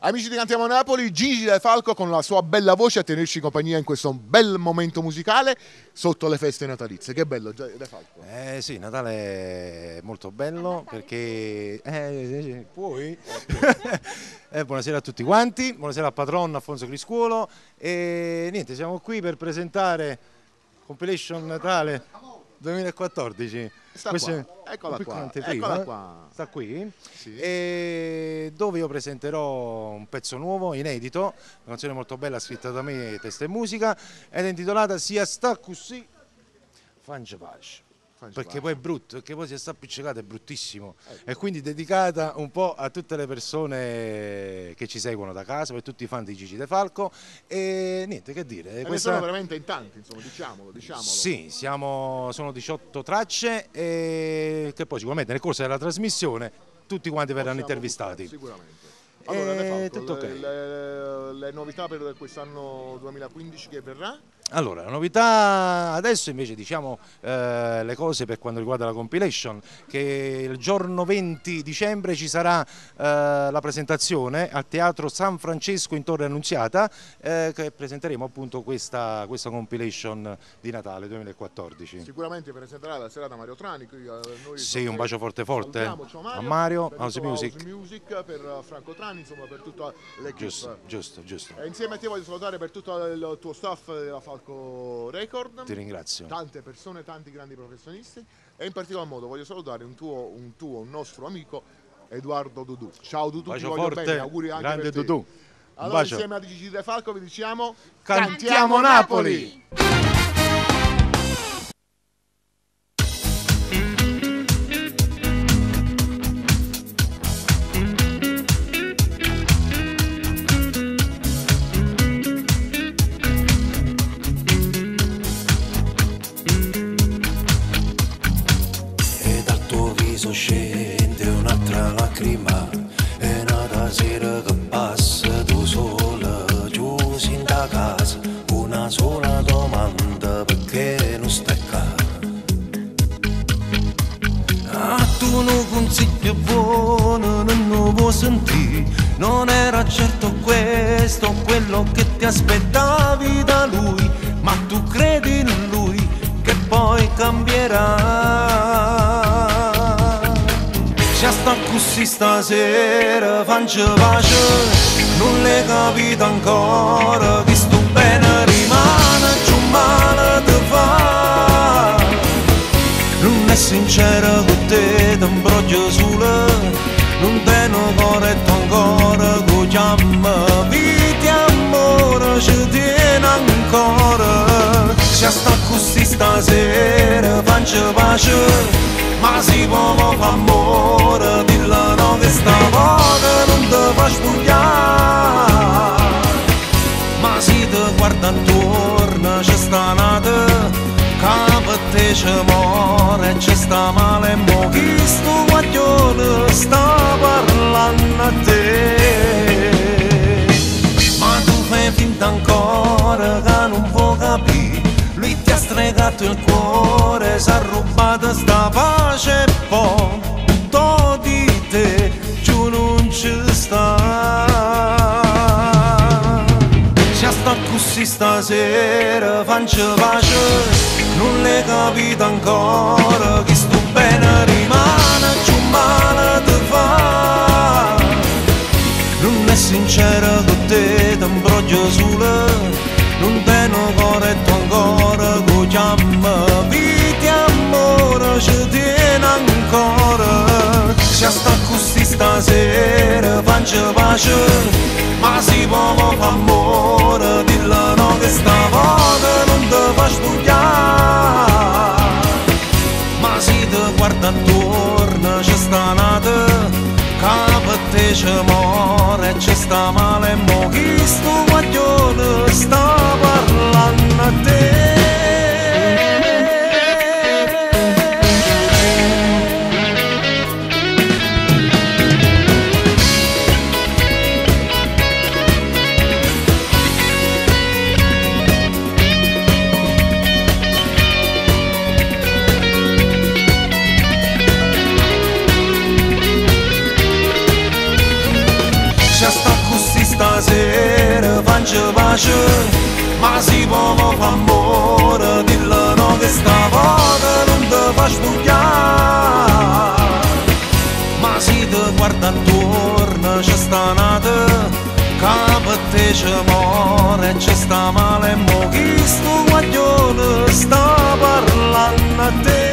Amici di Cantiamo Napoli, Gigi De Falco con la sua bella voce a tenerci compagnia in questo bel momento musicale sotto le feste natalizie. Che bello, De Falco. Sì, Natale è molto bello perché... puoi? Buonasera a tutti quanti, buonasera al patron Alfonso Criscuolo e niente, siamo qui per presentare Compilation Natale 2014. Sta qua, eccola qua. Sta qui, Sì. e dove io presenterò un pezzo nuovo, inedito, una canzone molto bella scritta da me, testo e musica, ed è intitolata Sia sta così, Fange pace. Perché poi è brutto, perché poi si sta appiccicato è bruttissimo, e quindi dedicata un po' a tutte le persone che ci seguono da casa, per tutti i fan di Gigi De Falco, e niente che dire. Sono veramente in tanti, insomma, diciamolo. Sì, sono 18 tracce e che poi sicuramente nel corso della trasmissione tutti quanti verranno intervistati. Sicuramente. Allora, De Falco, tutto okay. le novità per quest'anno 2015 che verrà? Allora, la novità adesso invece diciamo le cose per quanto riguarda la compilation, che il giorno 20 dicembre ci sarà la presentazione al Teatro San Francesco in Torre Annunziata, che presenteremo appunto questa compilation di Natale 2014. Sicuramente presenterà la serata Mario Trani. Sì, un bacio forte a Mario, House Music. Per Franco Trani, insomma per tutta l'equipe. Giusto. E insieme a te voglio salutare per tutto il tuo staff della Falco Record. Ti ringrazio. Tante persone, tanti grandi professionisti, e in particolar modo voglio salutare un nostro amico Edoardo Dudu. Ciao Dudu, bacio ti voglio forte, bene, auguri anche grande per te. Dudu. Allora insieme a Gigi De Falco vi diciamo Cantiamo Napoli! Scende un'altra lacrima, è nata sera che passa tu sola, chiusi in da casa, una sola domanda, perché non stai qua? Tu non consigli buono, non vuoi sentire, non era certo questo quello che ti aspettavi da lui, ma tu credi in lui che poi cambierà. Se sta così stasera, faccio pace, non l'hai capito ancora, che sto bene rimane, giù male ti fa. Non è sincero con te, ti imbroglio solo, non te ne corretto ancora, che chiama vita amore, ci tiene ancora. Se sta così stasera, faccio pace, ma si può fare amore, dilla no che stavolta non ti fa spugliare. Ma si ti guarda attorno c'è sta nata, che per te c'è muore, c'è sta male, mo chi sto guaglione sta parlando a te. Ma tu fai finta ancora che non può capire, lui ti ha stregato il cuore, s'ha rubato sta pace e poi tutto di te giù non ci sta. Se sta così stasera, faccio pace, non l'hai capito ancora, che sto bene rimane, giù male ti fa. Non è sincero con te, ti imbroglio solo, non te ne corretto ancora, che chiama vita amore, ci tiene ancora. Se sta così stasera, faccio pace, ma si può fare amore, dilla no che stavolta non ti fa spugliare. Ma si ti guarda attorno c'è sta nata, che per te c'è muore, c'è sta male, mo chi sto guaglione sta parlando a te. Se sta così pace, ma si può fa amore, dillo no che stavolta non ti fa studiare. Ma si ti guarda attorno c'è sta nata, che per te c'è amore, c'è sta male, mo chi sto guaglione sta parlando a te.